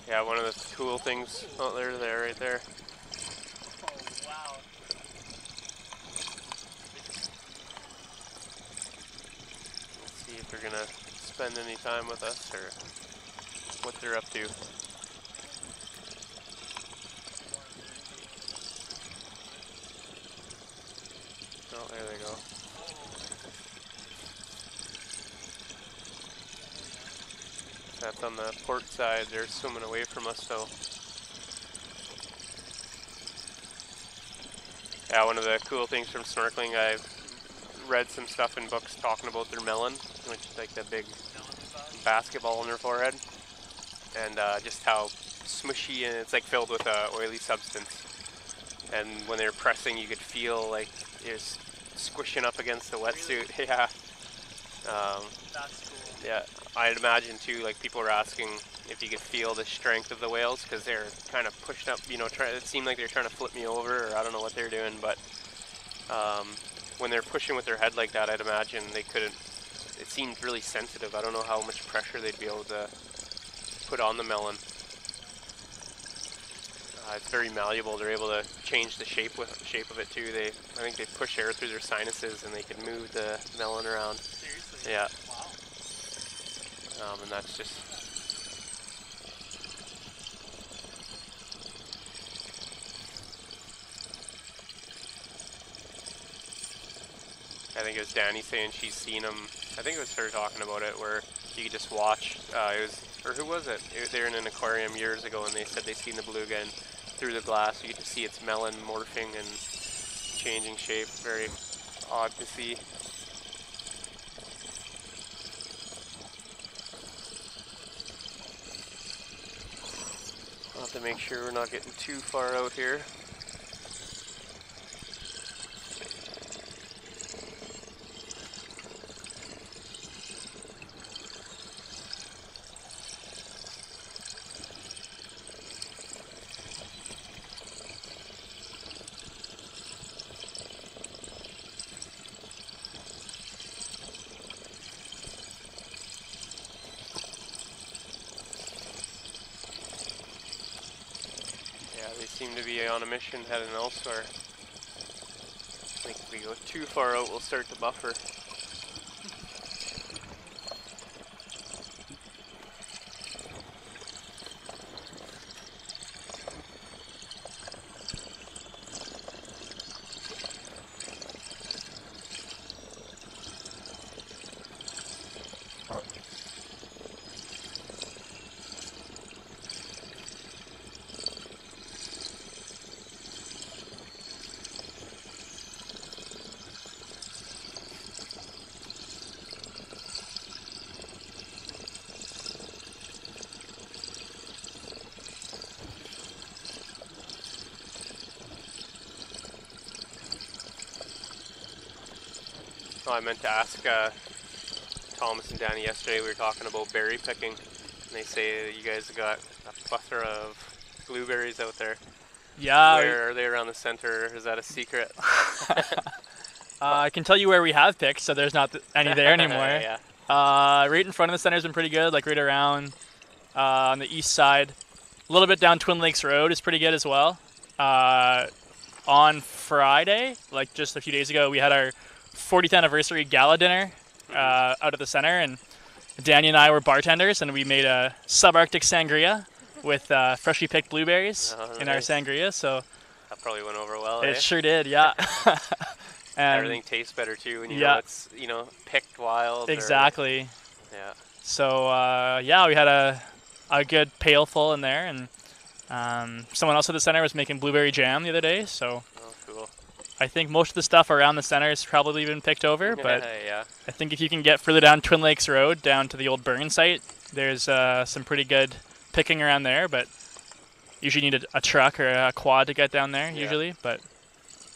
Yeah, one of the cool things. Oh, there's there, right there. Oh, wow. Let's see if they're gonna spend any time with us or what they're up to. Oh, there they go. That's on the port side. They're swimming away from us, though. Yeah, one of the cool things from snorkeling, I've read some stuff in books talking about their melon, which is like the big basketball on their forehead, and just how smushy, and it's like filled with oily substance. And when they're pressing, you could feel like it's squishing up against the wetsuit. Really? Yeah. That's cool. Yeah, I'd imagine too, like people were asking if you could feel the strength of the whales because they're kind of pushed up, you know, it seemed like they're trying to flip me over, or I don't know what they're doing, but when they're pushing with their head like that, I'd imagine they couldn't, it seemed really sensitive. I don't know how much pressure they'd be able to put on the melon. It's very malleable. They're able to change the shape of it too. I think they push air through their sinuses and they can move the melon around. Seriously? Yeah. Wow. And that's just. I think it was Danny saying she's seen them. I think it was her talking about it, where you could just watch. Or who was it? They were in an aquarium years ago, and they said they seen the beluga, and through the glass you could just see its melon morphing and changing shape. Very odd to see. I'll have to make sure we're not getting too far out here. Seem to be on a mission heading elsewhere. I think if we go too far out, we'll start to buffer. Oh, I meant to ask Thomas and Danny yesterday. We were talking about berry picking, and they say you guys have got a plethora of blueberries out there. Yeah. Where are they around the center? Is that a secret? I can tell you where we have picked, so there's not any there anymore. Yeah. Right in front of the center has been pretty good, like right around on the east side. A little bit down Twin Lakes Road is pretty good as well. On Friday, like just a few days ago, we had our 40th anniversary gala dinner out at the center, and Danny and I were bartenders, and we made a subarctic sangria with freshly picked blueberries in our sangria. So that probably went over well. It sure did, yeah. And everything tastes better too when you know it's picked wild. Exactly. Yeah. So we had a good pail full in there, and someone else at the center was making blueberry jam the other day. So. Oh, cool. I think most of the stuff around the center has probably been picked over, but yeah. I think if you can get further down Twin Lakes Road, down to the old burn site, there's some pretty good picking around there, but usually you need a truck or a quad to get down there, usually. But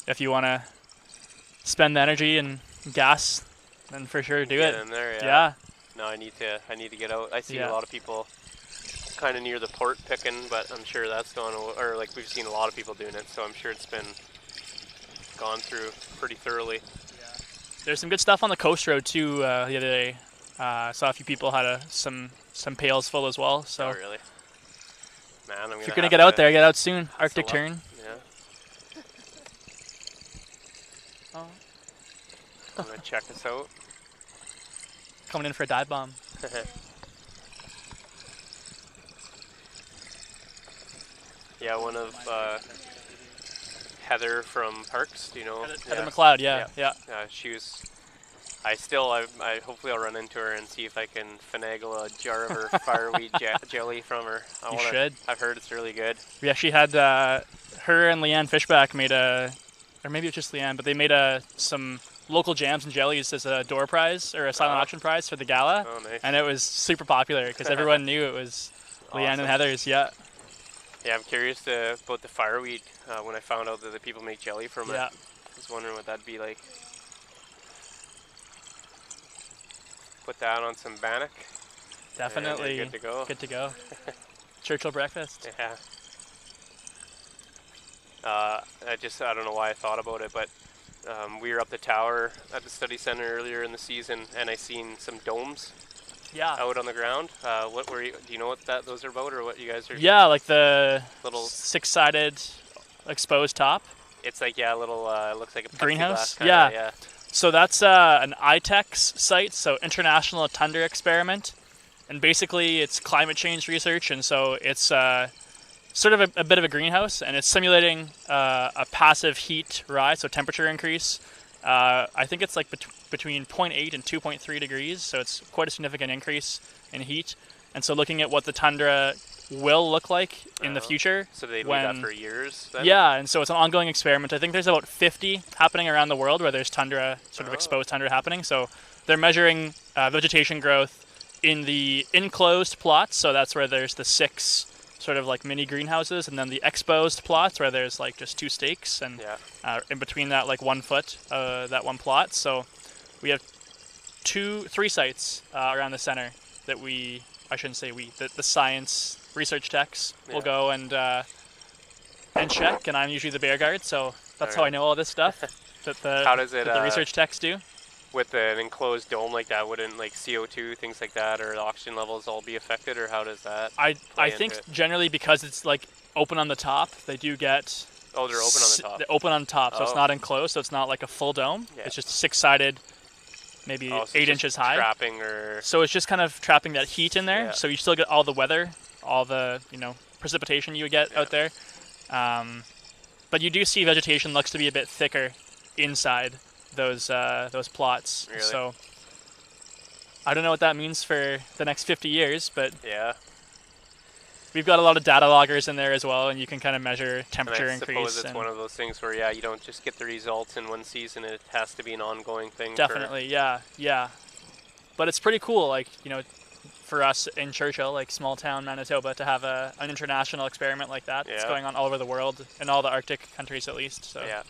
if you want to spend the energy and gas, then for sure do it. Get in there, yeah. No, I need to get out. I see a lot of people kind of near the port picking, but I'm sure that's gone, or like we've seen a lot of people doing it, so I'm sure it's been gone through pretty thoroughly. Yeah. There's some good stuff on the coast road too. The other day, saw a few people had some pails full as well. So. Oh, really? Man, I'm If you're gonna get out there, get out soon. Arctic up. Tern. Yeah. Oh. I'm gonna check this out. Coming in for a dive bomb. Yeah, one of Heather from Parks. Do you know? Heather McLeod, yeah. She was. I hopefully I'll run into her and see if I can finagle a jar of her fireweed jelly from her. You should. I've heard it's really good. Yeah, she had her and Leanne Fishback made or maybe it's just Leanne, but they made some local jams and jellies as a door prize or a silent auction prize for the gala. Oh, nice. And it was super popular because everyone knew it was Leanne and Heather's. Yeah. Yeah, I'm curious about the fireweed. When I found out that the people make jelly from it, Yeah. I was wondering what that'd be like. Put that on some bannock. Definitely. Good to go. Good to go. Churchill breakfast. Yeah. I don't know why I thought about it, but we were up the tower at the study center earlier in the season, and I seen some domes Yeah. out on the ground. What were you? Do you know what those are about, or what you guys are? Yeah, like the little six-sided exposed top. It's like a little. It looks like a Greenhouse? plexiglass kinda, Yeah. So that's an ITEX site, so International Tundra Experiment, and basically it's climate change research, and so it's sort of a bit of a greenhouse, and it's simulating a passive heat rise, so temperature increase. I think it's like between 0.8 and 2.3 degrees, so it's quite a significant increase in heat. And so looking at what the tundra will look like in the future. So they leave that for years then? Yeah, and so it's an ongoing experiment. I think there's about 50 happening around the world where there's tundra, sort of exposed tundra happening. So they're measuring vegetation growth in the enclosed plots, so that's where there's the 6 sort of like mini greenhouses, and then the exposed plots where there's like just 2 stakes, and in between that like 1 foot, that one plot. So we have 3 sites around the center that the science research techs will go and check, and I'm usually the bear guard, so that's how I know all this stuff that the research techs do. With an enclosed dome like that, wouldn't like CO2, things like that, or the oxygen levels all be affected, or how does that? I think generally because it's like open on the top, they do get. Oh, they're open on the top. They're open on top, so it's not enclosed, so it's not like a full dome. Yeah. It's just 6-sided, maybe 8 inches high. Trapping or. So it's just kind of trapping that heat in there. Yeah. So you still get all the weather, all the precipitation you would get out there. But you do see vegetation looks to be a bit thicker inside those plots. Really? So I don't know what that means for the next 50 years, but we've got a lot of data loggers in there as well, and you can kind of measure temperature and I increase. suppose it's one of those things where you don't just get the results in one season; it has to be an ongoing thing. Definitely, yeah. But it's pretty cool, like for us in Churchill, like small town Manitoba, to have an international experiment like that. It's going on all over the world, in all the Arctic countries at least. So. Yeah.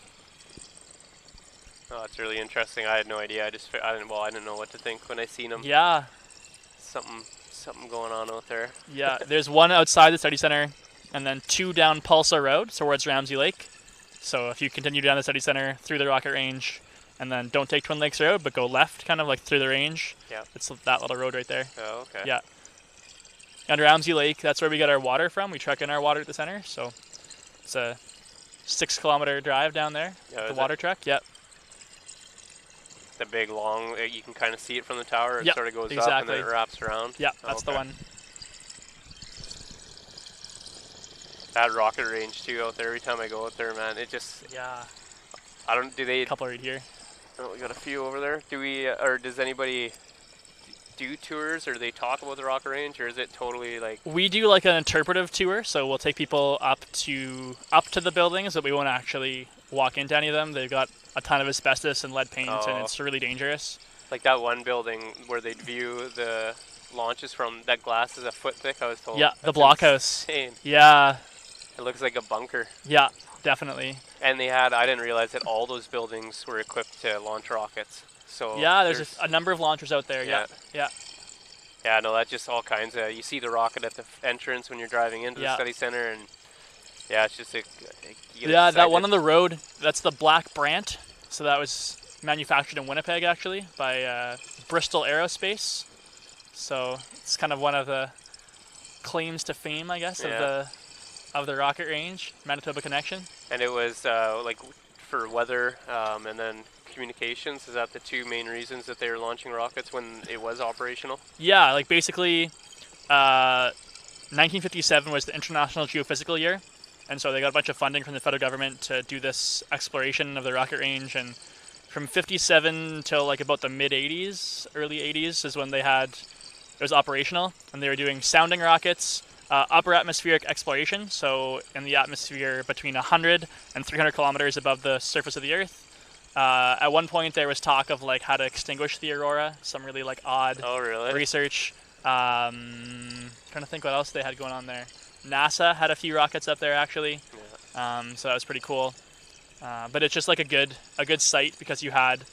Oh, it's really interesting. I had no idea. I didn't know what to think when I seen them. Yeah. Something going on out there. Yeah, there's one outside the study center, and then 2 down Pulsar Road, towards Ramsey Lake. So if you continue down the study center through the rocket range, and then don't take Twin Lakes Road, but go left, kind of like through the range. Yeah. It's that little road right there. Oh, okay. Yeah. And Ramsey Lake, that's where we get our water from. We truck in our water at the center, so it's a 6-kilometer drive down there. The water truck. Yep. The big long, you can kind of see it from the tower. It sort of goes up and then it wraps around. Yeah, that's the one. That rocket range too out there. Every time I go out there, man, it just. Yeah. Do they? A couple right here. Oh, we got a few over there. Do we, or does anybody do tours, or do they talk about the rocket range, or is it totally like? We do like an interpretive tour, so we'll take people up to the buildings, but we won't actually walk into any of them. They've got a ton of asbestos and lead paint, and it's really dangerous. Like that one building where they'd view the launches from, that glass is a foot thick, I was told. Yeah, the blockhouse. Insane. Yeah. It looks like a bunker. Yeah, definitely. And I didn't realize that all those buildings were equipped to launch rockets. So yeah, there's a number of launchers out there. Yeah. Yeah, no, that's just all kinds of. You see the rocket at the entrance when you're driving into the study center, and it's just that one on the road. That's the Black Brant. So that was manufactured in Winnipeg, actually, by Bristol Aerospace. So it's kind of one of the claims to fame, I guess, of of the rocket range, Manitoba Connection. And it was like for weather and then communications. Is that the two main reasons that they were launching rockets when it was operational? Yeah, like basically, 1957 was the International Geophysical Year, and so they got a bunch of funding from the federal government to do this exploration of the rocket range. And from 57 till like about the mid 80s, early 80s is when it was operational, and they were doing sounding rockets, upper atmospheric exploration, so in the atmosphere between 100 and 300 kilometers above the surface of the Earth. At one point, there was talk of like how to extinguish the aurora, some really like odd research. Trying to think what else they had going on there. NASA had a few rockets up there actually, so that was pretty cool. But it's just like a good site because you had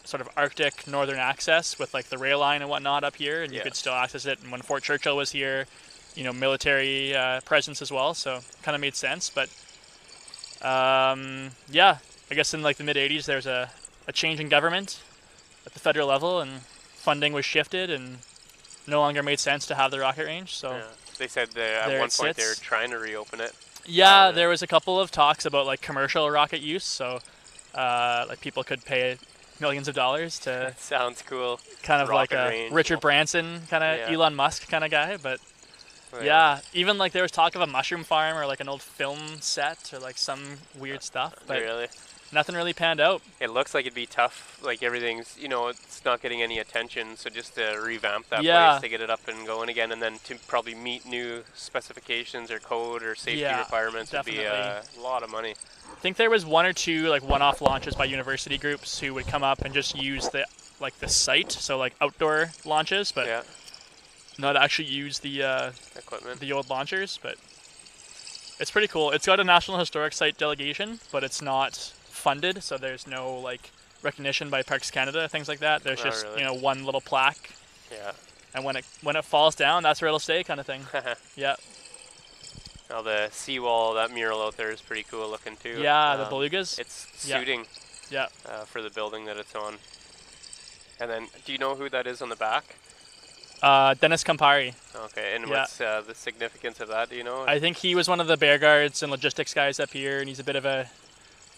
sort of Arctic northern access with like the rail line and whatnot up here, and you could still access it. And when Fort Churchill was here, you know, military presence as well, so kind of made sense. But yeah, I guess in like the mid 80s there was a change in government at the federal level, and funding was shifted and no longer made sense to have the rocket range. So they said that at one point they were trying to reopen it. Yeah, there was a couple of talks about like commercial rocket use, so like people could pay millions of dollars to. Sounds cool. Kind of like a range. Richard Branson kind of Elon Musk kind of guy, but even like there was talk of a mushroom farm or like an old film set or like some weird stuff, but nothing really panned out. It looks like it'd be tough. Like everything's, you know, it's not getting any attention. So just to revamp that place to get it up and going again, and then to probably meet new specifications or code or safety requirements would be a lot of money. I think there was one or two like one-off launches by university groups who would come up and just use the site, so like outdoor launches, but not actually use the equipment, the old launchers. But it's pretty cool. It's got a National Historic Site delegation, but it's not funded, so there's no like recognition by Parks Canada, things like that. There's just you know, one little plaque. And when it falls down, that's where it'll stay, kind of thing. Now the seawall, that mural out there is pretty cool looking too. Yeah, the belugas. It's suiting. For the building that it's on. And then, do you know who that is on the back? Dennis Campari. Okay, and what's the significance of that? Do you know? I think he was one of the bear guards and logistics guys up here, and he's a bit of a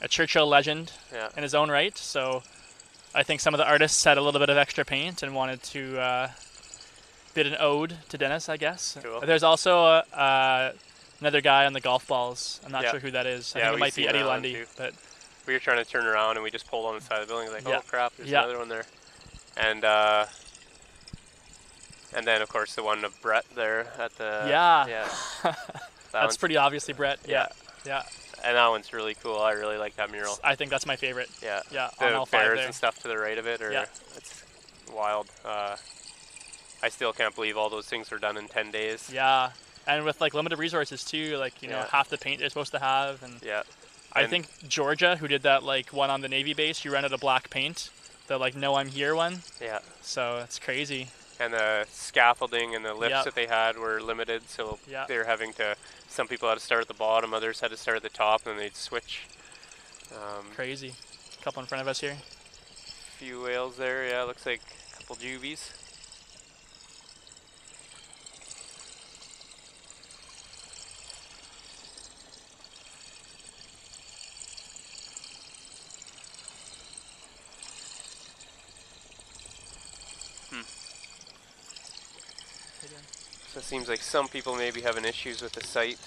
Churchill legend in his own right. So I think some of the artists had a little bit of extra paint and wanted to bid an ode to Dennis, I guess. Cool. There's also another guy on the golf balls. I'm not sure who that is. I think it might be Eddie Lundy. But we were trying to turn around and we just pulled on the side of the building. Like, oh crap, there's another one there. And then of course the one of Brett there at the that's pretty obviously Brett. Yeah. And that one's really cool. I really like that mural. I think that's my favorite. Yeah. On all the five bears there. and stuff to the right of it, it's wild. I still can't believe all those things were done in 10 days. Yeah, and with like limited resources too, like you know, half the paint they're supposed to have, and I think Georgia, who did that like one on the Navy base, you ran out of black paint, the like "No, I'm Here" one. Yeah. So it's crazy. And the scaffolding and the lifts that they had were limited, so they were having to. Some people had to start at the bottom, others had to start at the top, and then they'd switch. Crazy. A couple in front of us here. Few whales there. Yeah, looks like a couple juvies. So it seems like some people may be having issues with the site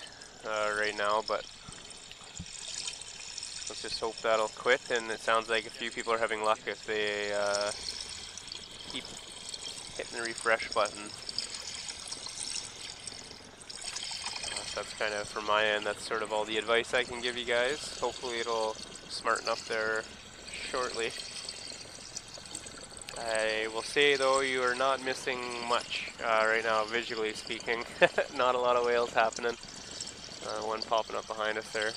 right now, but let's just hope that'll quit. And it sounds like a few people are having luck if they keep hitting the refresh button. So that's kind of, from my end, that's sort of all the advice I can give you guys. Hopefully it'll smarten up there shortly. I will say though, you are not missing much right now, visually speaking. Not a lot of whales happening. One popping up behind us there.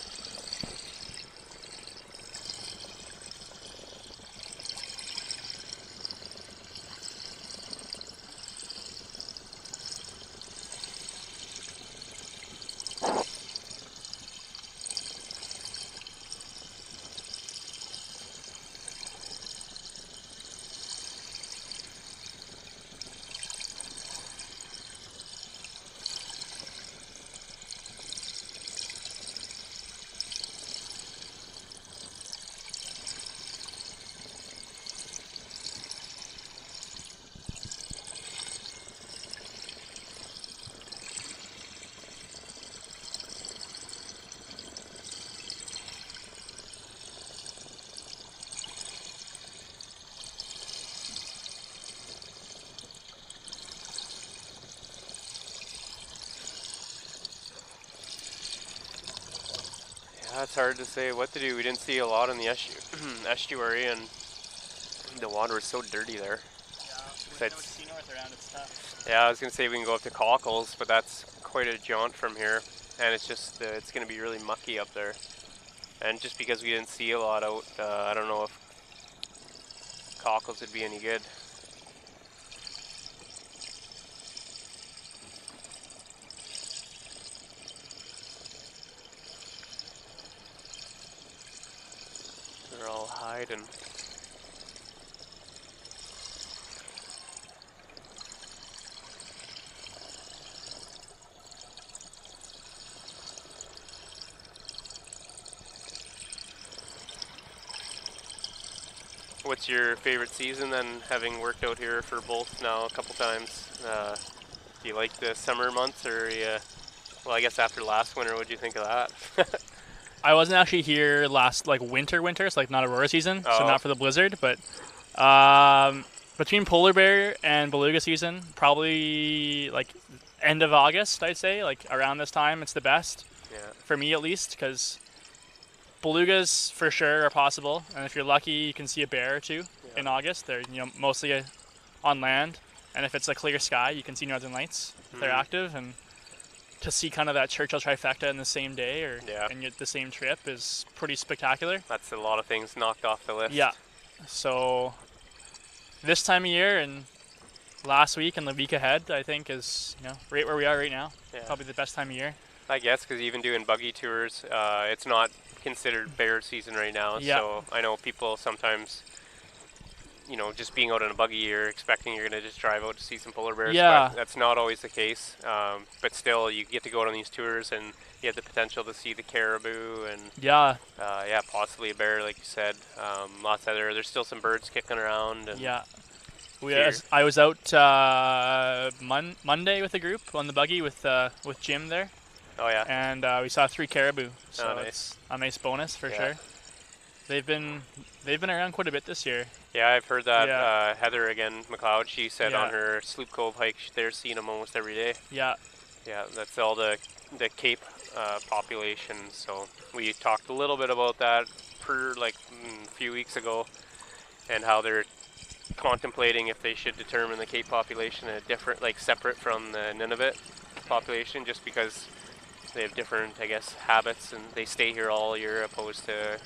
it's hard to say what to do. We didn't see a lot in the estuary, and the water was so dirty there. Yeah, So with no it's- sea north around, it's tough. Yeah, I was gonna say we can go up to Cockles, but that's quite a jaunt from here, and it's just it's gonna be really mucky up there. And just because we didn't see a lot out, I don't know if Cockles would be any good. They're all hiding. What's your favorite season then, having worked out here for both now a couple times? Do you like the summer months, or well, I guess after last winter, what do you think of that? I wasn't actually here last winter, so not Aurora season, so Oh. not for the blizzard. But between polar bear and beluga season, probably end of August, I'd say, around this time, it's the best Yeah. for me at least, because belugas for sure are possible, and if you're lucky, you can see a bear or two in August. They're mostly on land, and if it's a clear sky, you can see northern lights if they're active. And to see kind of that Churchill trifecta in the same day or in the same trip is pretty spectacular. That's a lot of things knocked off the list. Yeah. So this time of year and last week and the week ahead, I think is right where we are right now. Yeah. Probably the best time of year. I guess because even doing buggy tours, it's not considered bear season right now. Yeah. So I know people sometimes, just being out in a buggy, you're expecting you're going to just drive out to see some polar bears. Yeah. But that's not always the case. But still, you get to go out on these tours, and you have the potential to see the caribou and Yeah. Possibly a bear, like you said. Lots of there's still some birds kicking around. And Yeah. Here. I was out Monday with a group on the buggy with Jim there. Oh yeah. And we saw 3 caribou, so nice. it's a nice bonus for Yeah. sure. They've been around quite a bit this year. Yeah, I've heard that. Yeah. Heather again, McLeod, she said Yeah. on her Sloop Cove hike, they're seeing them almost every day. Yeah, Yeah, that's all the Cape population. So we talked a little bit about that a few weeks ago, and how they're contemplating if they should determine the Cape population a different, separate from the Nunavut population, just because they have different, I guess, habits, and they stay here all year opposed to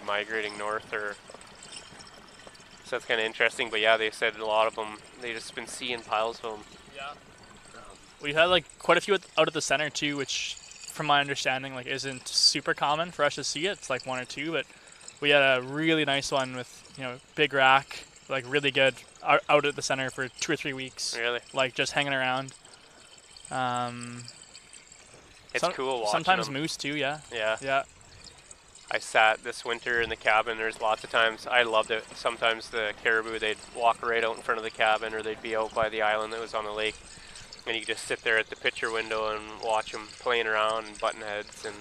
migrating north. So that's kind of interesting. But yeah, they said a lot of them, they just been seeing piles of them. yeah. We've had quite a few out at the center too, which, from my understanding, isn't super common for us to see it. It's 1 or 2, but we had a really nice one with big rack, really good out at the center for 2 or 3 weeks. Really, Just hanging around. it's cool watching Sometimes them. moose too. Yeah. Yeah. Yeah. I sat this winter in the cabin. There's lots of times I loved it. Sometimes the caribou, they'd walk right out in front of the cabin, or they'd be out by the island that was on the lake, and you could just sit there at the picture window and watch them playing around and button heads, and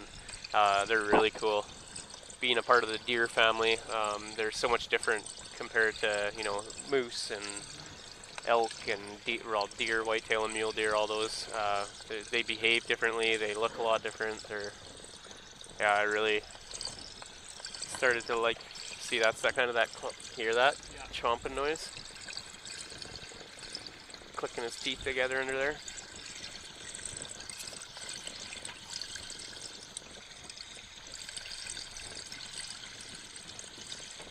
they're really cool. Being a part of the deer family, they're so much different compared to moose and elk and deer, whitetail and mule deer. All those they behave differently. They look a lot different. I really started to see that hear that chomping noise, clicking his teeth together under there.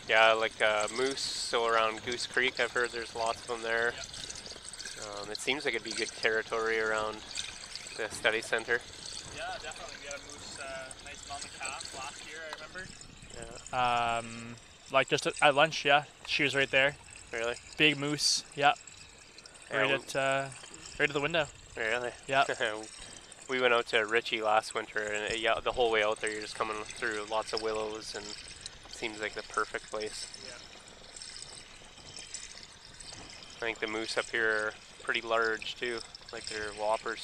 Yeah, moose, so around Goose Creek, I've heard there's lots of them there. It seems like it'd be good territory around the study center. Yeah, definitely. We had a moose, nice mom and calf last year, I remember. Yeah. Just at lunch, yeah. She was right there. Really? Big moose, yeah. Right Yeah, at the window. Really? Yeah. We went out to Ritchie last winter, and the whole way out there, you're just coming through lots of willows, and it seems like the perfect place. Yeah. I think the moose up here are pretty large too, they're whoppers.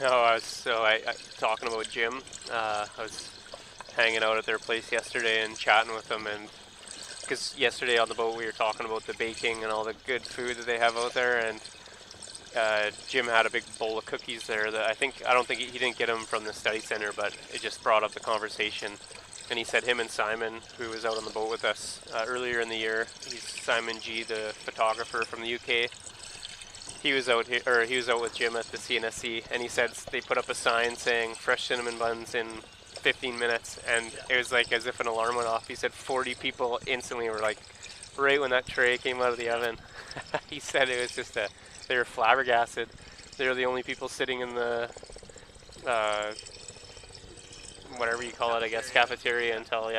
No, I talking about Jim. I was hanging out at their place yesterday and chatting with them, and because yesterday on the boat we were talking about the baking and all the good food that they have out there, and Jim had a big bowl of cookies there that I don't think he didn't get them from the study center, but it just brought up the conversation. And he said him and Simon, who was out on the boat with us earlier in the year, he's Simon G, the photographer from the UK. He was out here, or he was out with Jim at the CNSC, and he said they put up a sign saying fresh cinnamon buns in 15 minutes, and it was like as if an alarm went off. He said 40 people instantly were like, right when that tray came out of the oven. He said it was just they were flabbergasted. They were the only people sitting in the whatever you call it, I guess, cafeteria until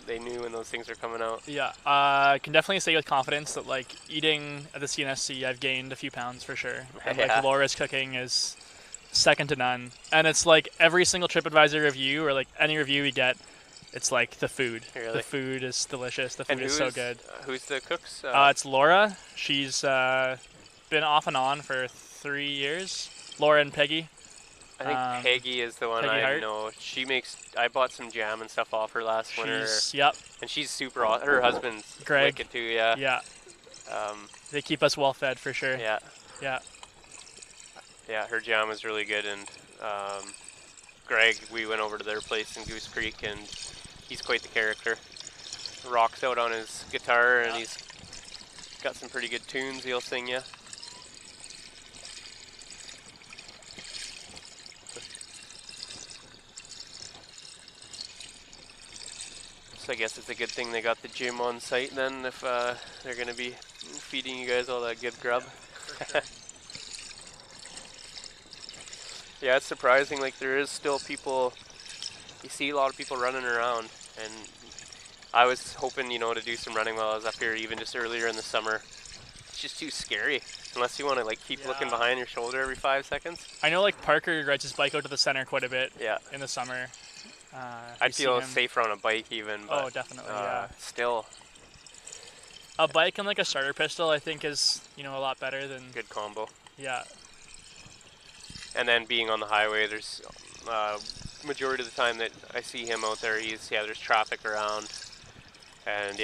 they knew when those things are coming out. Yeah, I can definitely say with confidence that like eating at the CNSC, I've gained a few pounds for sure. And like Laura's cooking is second to none. And it's like every single TripAdvisor review or like any review we get, it's like the food. Really? The food is delicious. The food is so good. Who's the cooks? It's Laura. She's been off and on for 3 years. Laura and Peggy. I think Peggy is the one I Hart. know. I bought some jam and stuff off her last winter. Yep. And she's super awesome. Her husband's Greg. wicked too, yeah. Yeah. They keep us well fed for sure. Yeah. Yeah. Yeah, her jam is really good. And Greg, we went over to their place in Goose Creek, and he's quite the character. Rocks out on his guitar, and he's got some pretty good tunes he'll sing you. So I guess it's a good thing they got the gym on site then, if they're going to be feeding you guys all that good grub. Yeah, it's surprising, like there is still people, you see a lot of people running around, and I was hoping, to do some running while I was up here, even just earlier in the summer. It's just too scary, unless you want to like keep looking behind your shoulder every 5 seconds. I know like Parker rides his bike out to the center quite a bit in the summer. I'd feel safer on a bike even, but oh, definitely, yeah. Still. A bike and like a starter pistol, I think, is a lot better than. Good combo. Yeah. And then being on the highway, there's majority of the time that I see him out there, there's traffic around, and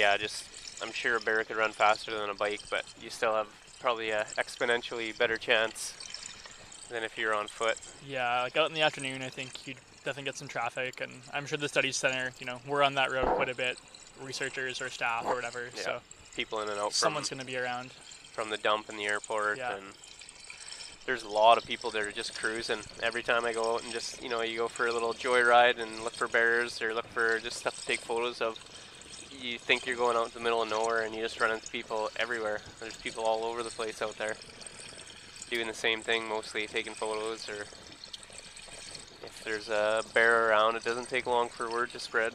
I'm sure a bear could run faster than a bike, but you still have probably a exponentially better chance than if you're on foot. Yeah, like out in the afternoon, I think you'd definitely get some traffic, and I'm sure the study center, we're on that road quite a bit, researchers or staff or whatever, so people in and out. Someone's going to be around. From the dump and the airport, and there's a lot of people that are just cruising. Every time I go out and just, you go for a little joyride and look for bears or look for just stuff to take photos of, you think you're going out in the middle of nowhere and you just run into people everywhere. There's people all over the place out there doing the same thing, mostly taking photos, or if there's a bear around, it doesn't take long for word to spread.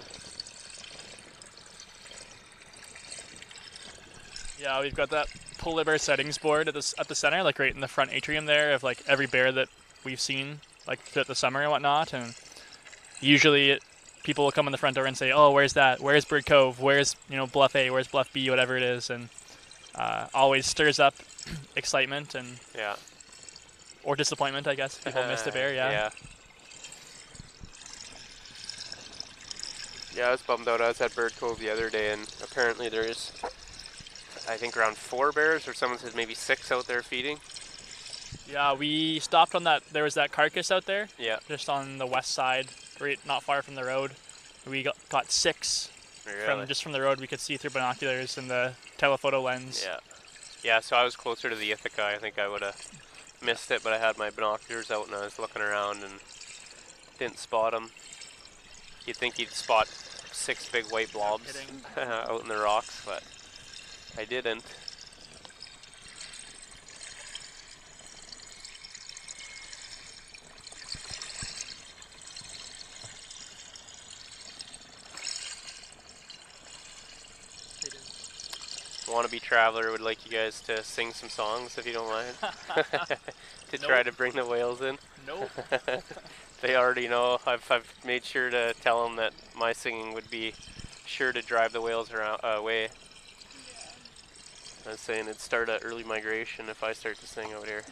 Yeah, we've got that polar bear sightings board at the center, like right in the front atrium there, of like every bear that we've seen like throughout the summer and whatnot. And usually people will come in the front door and say, "Oh, where's that? Where's Bird Cove? Where's Bluff A? Where's Bluff B? Whatever it is." And always stirs up excitement and or disappointment, I guess. People missed a bear. Yeah, I was bummed out. I was at Bird Cove the other day, and apparently there's, I think, around 4 bears, or someone said maybe 6 out there feeding. Yeah, we stopped on that. There was that carcass out there. Yeah. Just on the west side, right, not far from the road. We got 6 from the road. We could see through binoculars and the telephoto lens. Yeah. Yeah, so I was closer to the Ithaca. I think I would have missed it, but I had my binoculars out and I was looking around and didn't spot them. You'd think you'd spot 6 big white blobs out in the rocks, but I didn't. Wannabe Traveler would like you guys to sing some songs, if you don't mind, to try to bring the whales in. Nope. They already know. I've made sure to tell them that my singing would be sure to drive the whales away. I was saying it'd start an early migration if I start to sing out here.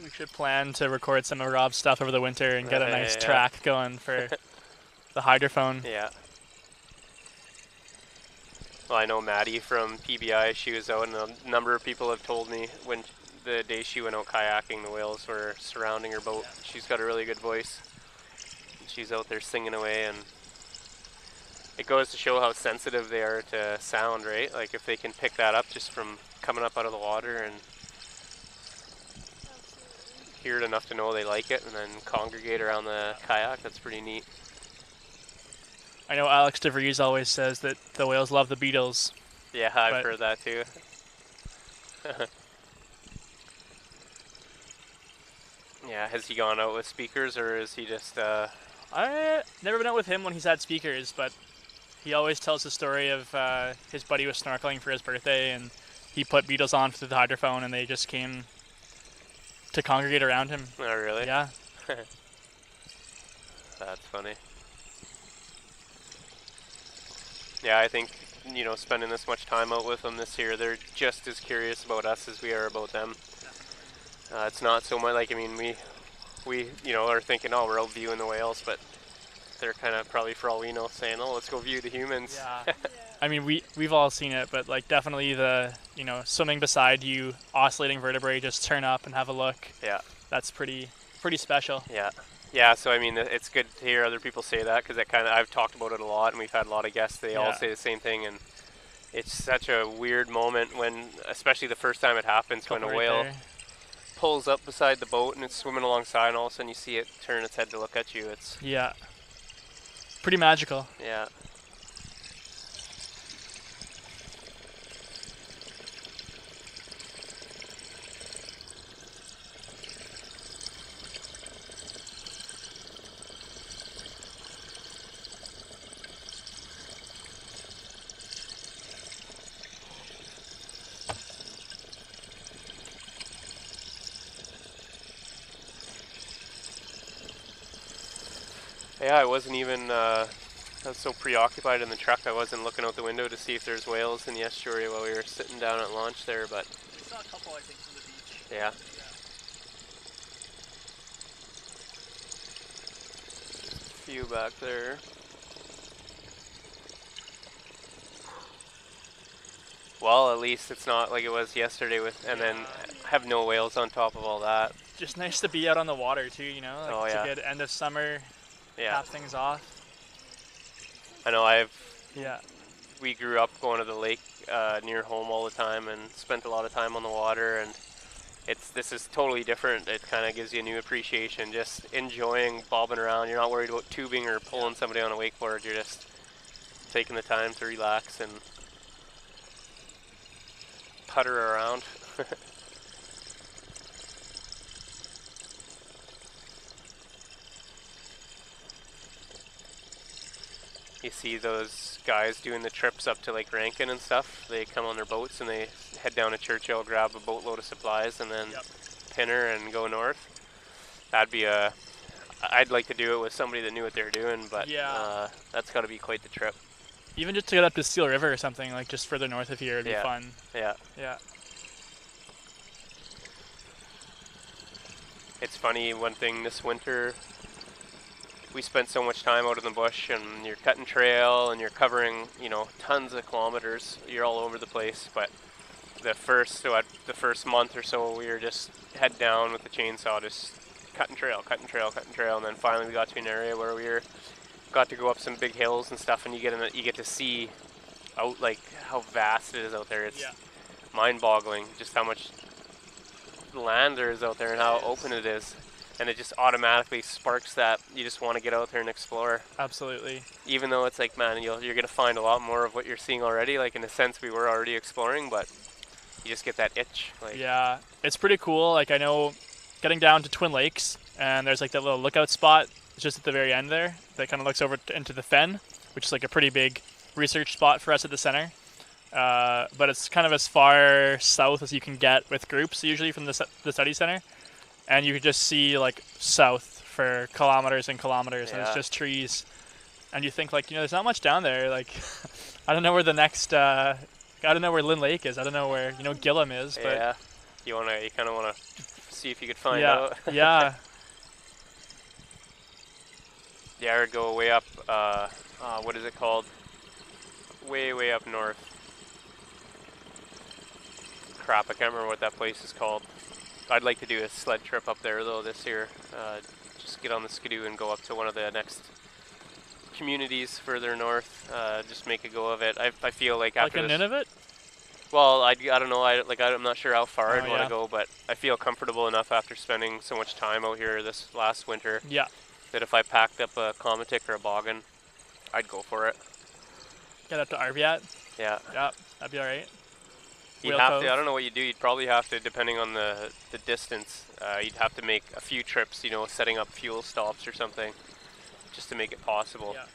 We should plan to record some of Rob's stuff over the winter and get a nice track going for the hydrophone. Yeah. Well, I know Maddie from PBI, she was out, and a number of people have told me when the day she went out kayaking, the whales were surrounding her boat. She's got a really good voice. She's out there singing away, and it goes to show how sensitive they are to sound, right? Like if they can pick that up just from coming up out of the water and hear it enough to know they like it and then congregate around the kayak, that's pretty neat. I know Alex DeVries always says that the whales love the Beatles. Yeah, I've heard that too. Yeah, has he gone out with speakers, or is he just... I never been out with him when he's had speakers, but he always tells the story of his buddy was snorkeling for his birthday, and he put Beatles on through the hydrophone, and they just came to congregate around him. Oh, really? Yeah. That's funny. Yeah, I think, you know, spending this much time out with them this year, they're just as curious about us as we are about them. It's not so much like, I mean, we you know, are thinking, oh, we're out viewing the whales, but they're kind of probably, for all we know, saying, oh, let's go view the humans. Yeah. I mean, we've all seen it, but like definitely the, you know, swimming beside you, oscillating vertebrae, just turn up and have a look. Yeah. That's pretty special. Yeah. Yeah, so I mean, it's good to hear other people say that, because I've talked about it a lot, and we've had a lot of guests, they all say the same thing, and it's such a weird moment when, especially the first time it happens, when a whale pulls up beside the boat and it's swimming alongside, and all of a sudden you see it turn its head to look at you. It's pretty magical. Yeah. Yeah, I wasn't even, I was so preoccupied in the truck I wasn't looking out the window to see if there's whales in the estuary while we were sitting down at lunch there, but... We saw a couple, I think, from the beach. Yeah. A few back there. Well, at least it's not like it was yesterday with, and then have no whales on top of all that. Just nice to be out on the water too, you know? Like Oh, it's a good end of summer. Cap things off. I know Yeah. We grew up going to the lake near home all the time and spent a lot of time on the water, and this is totally different. It kind of gives you a new appreciation, just enjoying bobbing around. You're not worried about tubing or pulling somebody on a wakeboard. You're just taking the time to relax and putter around. You see those guys doing the trips up to Lake Rankin and stuff. They come on their boats and they head down to Churchill, grab a boatload of supplies, and then pinner and go north. That'd be I'd like to do it with somebody that knew what they were doing, but that's got to be quite the trip. Even just to get up to Steel River or something, like just further north of here, it'd be fun. Yeah. Yeah. It's funny, one thing this winter, we spent so much time out in the bush, and you're cutting trail and you're covering, you know, tons of kilometers. You're all over the place, but the first month or so, we were just head down with the chainsaw, just cutting trail, and then finally we got to an area where we got to go up some big hills and stuff, and you get to see out, like, how vast it is out there. It's mind-boggling just how much land there is out there and how open it is. And it just automatically sparks that you just want to get out there and explore. Absolutely. Even though it's like, man, you're going to find a lot more of what you're seeing already. Like, in a sense, we were already exploring, but you just get that itch. Like, yeah, it's pretty cool. Like, I know getting down to Twin Lakes, and there's like that little lookout spot just at the very end there that kind of looks over into the fen, which is like a pretty big research spot for us at the center. But it's kind of as far south as you can get with groups, usually from the study center. And you could just see like south for kilometers and kilometers, and it's just trees. And you think, like, you know, there's not much down there. Like, I don't know where the next, I don't know where Lynn Lake is. I don't know where, you know, Gillum is. But you kind of want to see if you could find yeah, out. yeah. Yeah, I would go way up, what is it called? Way up north. Crap, I can't remember what that place is called. I'd like to do a sled trip up there though this year. Just get on the skidoo and go up to one of the next communities further north. Just make a go of it. I feel like after Like this... in Nunavut? Well, I don't know. I'm not sure how far I'd want yeah. to go, but I feel comfortable enough after spending so much time out here this last winter Yeah. that if I packed up a Comatic or a boggin, I'd go for it. Get up to Arviat? Yeah. Yeah, that'd be alright. You'd Whale have Cove. to, I don't know what you do, you'd probably have to, depending on the distance, you'd have to make a few trips, you know, setting up fuel stops or something, just to make it possible. Yeah.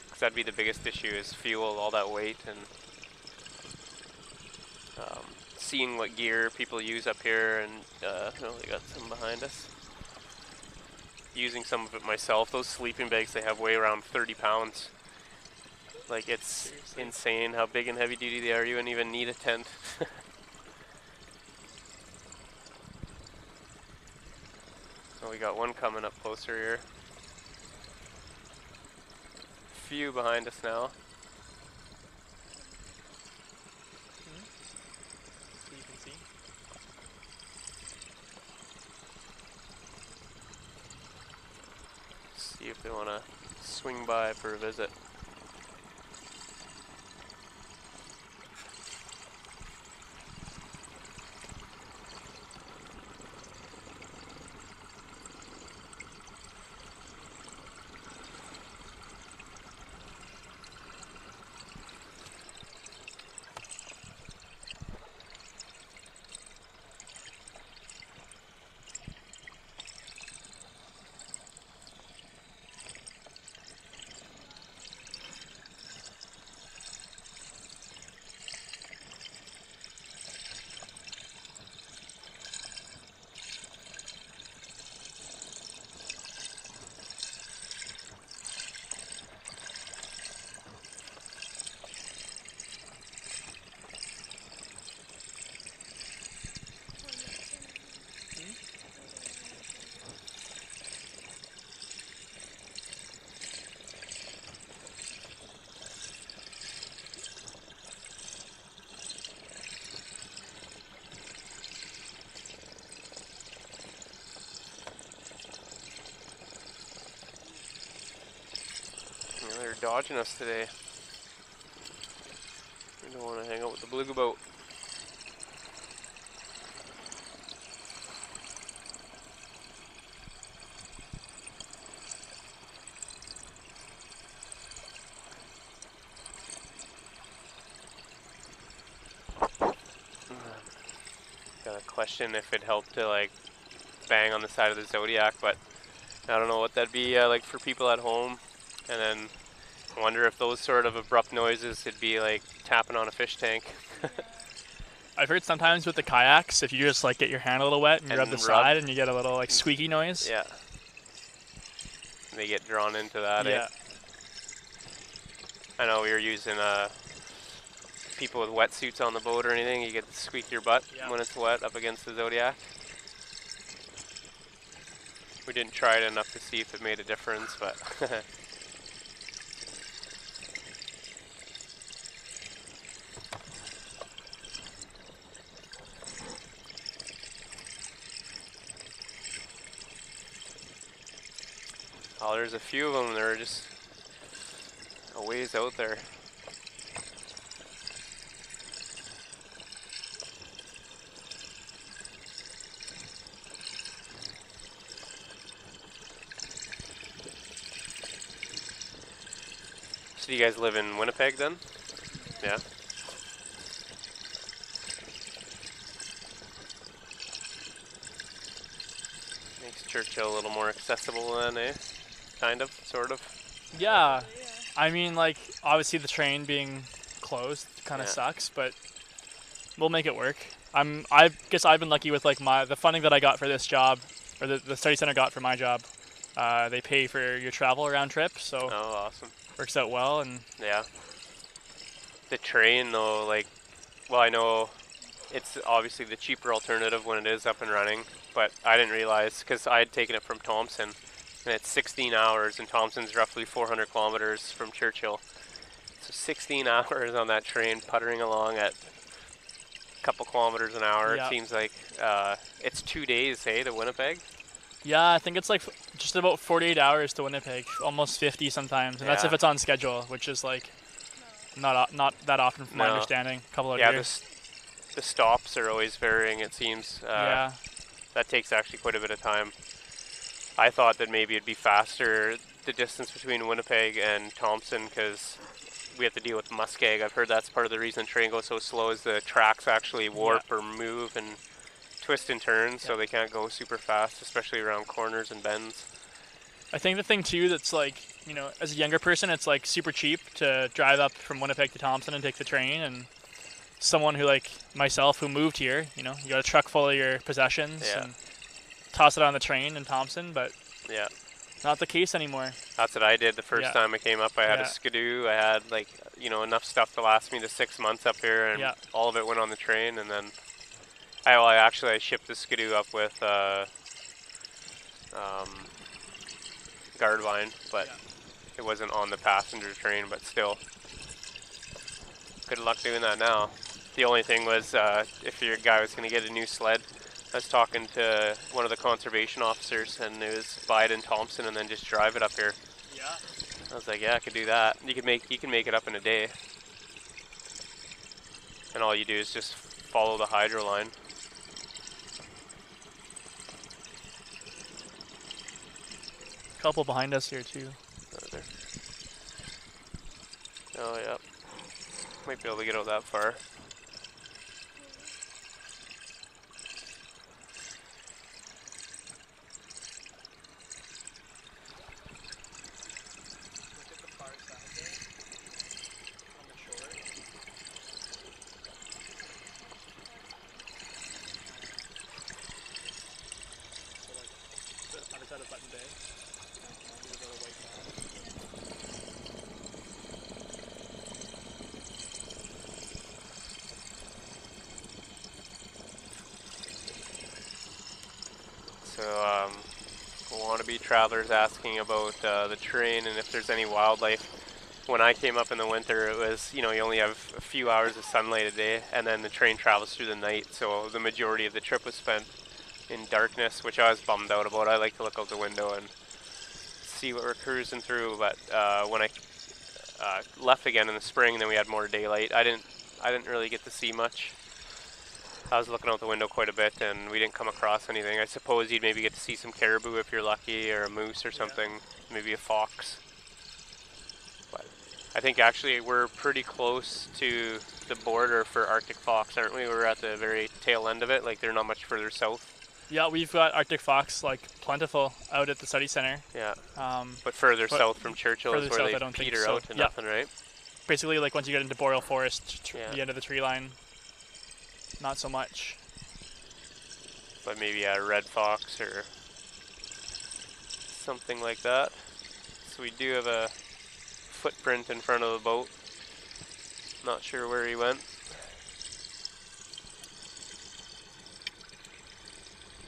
Because that'd be the biggest issue, is fuel, all that weight, and seeing what gear people use up here, and, no, they got some behind us. Using some of it myself. Those sleeping bags they have weigh around 30 pounds. Like, it's Seriously? insane how big and heavy duty they are. You wouldn't even need a tent. Oh, we got one coming up closer here. Few behind us now. So you can see. See if they want to swing by for a visit. Yeah, they're dodging us today. We don't want to hang out with the beluga boat. Got a question if it helped to like bang on the side of the Zodiac, but I don't know what that'd be like for people at home. And then I wonder if those sort of abrupt noises would be like tapping on a fish tank. I've heard sometimes with the kayaks, if you just like get your hand a little wet and, And rub the rub. side, and you get a little like squeaky noise. Yeah. They get drawn into that. Yeah. I know we were using people with wetsuits on the boat or anything. You get to squeak your butt Yeah. when it's wet up against the Zodiac. We didn't try it enough to see if it made a difference, but oh, there's a few of them. They're just a ways out there. So you guys live in Winnipeg then? Yeah. Makes Churchill a little more accessible then, eh? Kind of, sort of. Yeah. I mean, like, obviously the train being closed kind of Yeah. sucks, but we'll make it work. I guess I've been lucky with like the funding that I got for this job, or the study center got for my job. They pay for your travel round trip, so Oh, awesome. works out well. And Yeah. The train though, like, well, I know it's obviously the cheaper alternative when it is up and running, but I didn't realize, because I had taken it from Thompson, and it's 16 hours, and Thompson's roughly 400 kilometers from Churchill. So 16 hours on that train, puttering along at a couple kilometers an hour. Yeah. It seems like it's 2 days, hey, to Winnipeg? Yeah, I think it's like just about 48 hours to Winnipeg, almost 50 sometimes, and that's if Yeah. it's on schedule, which is like not that often from my No. understanding. A couple of Yeah, years. the stops are always varying, it seems. Yeah. That takes actually quite a bit of time. I thought that maybe it'd be faster, the distance between Winnipeg and Thompson, because we have to deal with muskeg. I've heard that's part of the reason the train goes so slow, is the tracks actually warp or move and twist and turn, so they can't go super fast, especially around corners and bends. I think the thing too that's like, you know, as a younger person, it's like super cheap to drive up from Winnipeg to Thompson and take the train, and someone who like myself who moved here, you know, you got a truck full of your possessions and toss it on the train in Thompson, but Yeah. not the case anymore. That's what I did the first Yeah. time I came up. I had Yeah. a skidoo. I had, like, you know, enough stuff to last me the 6 months up here, and Yeah. all of it went on the train. And then I shipped the skidoo up with guard vine, but it wasn't on the passenger train. But still, good luck doing that now. The only thing was, if your guy was going to get a new sled, I was talking to one of the conservation officers, and it was buy it in Thompson and then just drive it up here. Yeah. I was like, yeah, I could do that. You can make it up in a day, and all you do is just follow the hydro line. Couple behind us here too. Oh yeah, might be able to get out that far. Look at the far side there. On the shore. So like the other side of Hudson Bay. There's a little white flag. So wannabe travelers asking about the train and if there's any wildlife. When I came up in the winter, it was, you know, you only have a few hours of sunlight a day, and then the train travels through the night, so the majority of the trip was spent in darkness, which I was bummed out about. I like to look out the window and see what we're cruising through, but when I left again in the spring, then we had more daylight. I didn't really get to see much. I was looking out the window quite a bit, and we didn't come across anything. I suppose you'd maybe get to see some caribou if you're lucky, or a moose or something, maybe a fox. But I think actually we're pretty close to the border for Arctic fox, aren't we? We're at the very tail end of it, like they're not much further south. Yeah, we've got Arctic fox like plentiful out at the study center. Yeah, Um, but further south from Churchill is further where south, they I don't think peter so. out to Yeah. nothing, right? basically, like once you get into boreal forest, Yeah. the end of the tree line, not so much. But maybe a red fox or something like that. So we do have a footprint in front of the boat. Not sure where he went.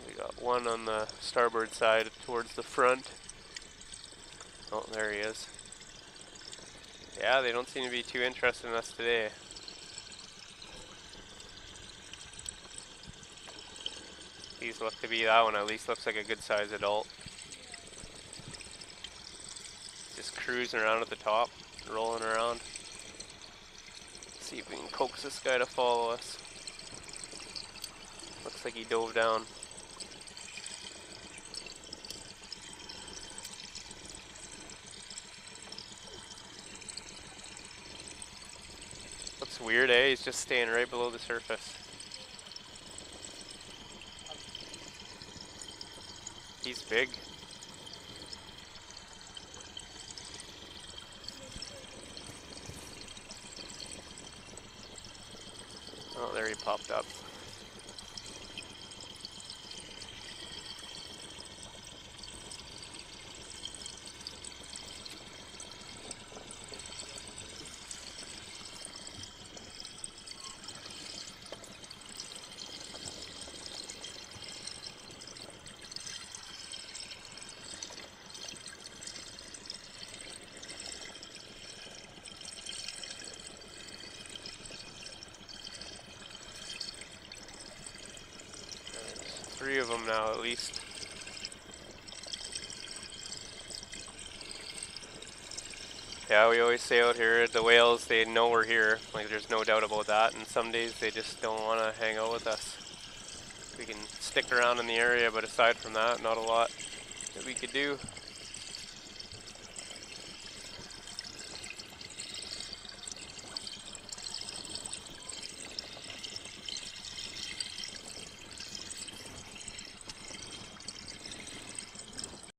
We got one on the starboard side towards the front. Oh, there he is. Yeah, they don't seem to be too interested in us today. These look to be, that one at least looks like a good sized adult. Just cruising around at the top, rolling around. See if we can coax this guy to follow us. Looks like he dove down. Looks weird, eh? He's just staying right below the surface. He's big. Oh, there he popped up. 3 of them now at least. Yeah, we always say out here, the whales, they know we're here. Like, there's no doubt about that. And some days they just don't want to hang out with us. We can stick around in the area, but aside from that, not a lot that we could do.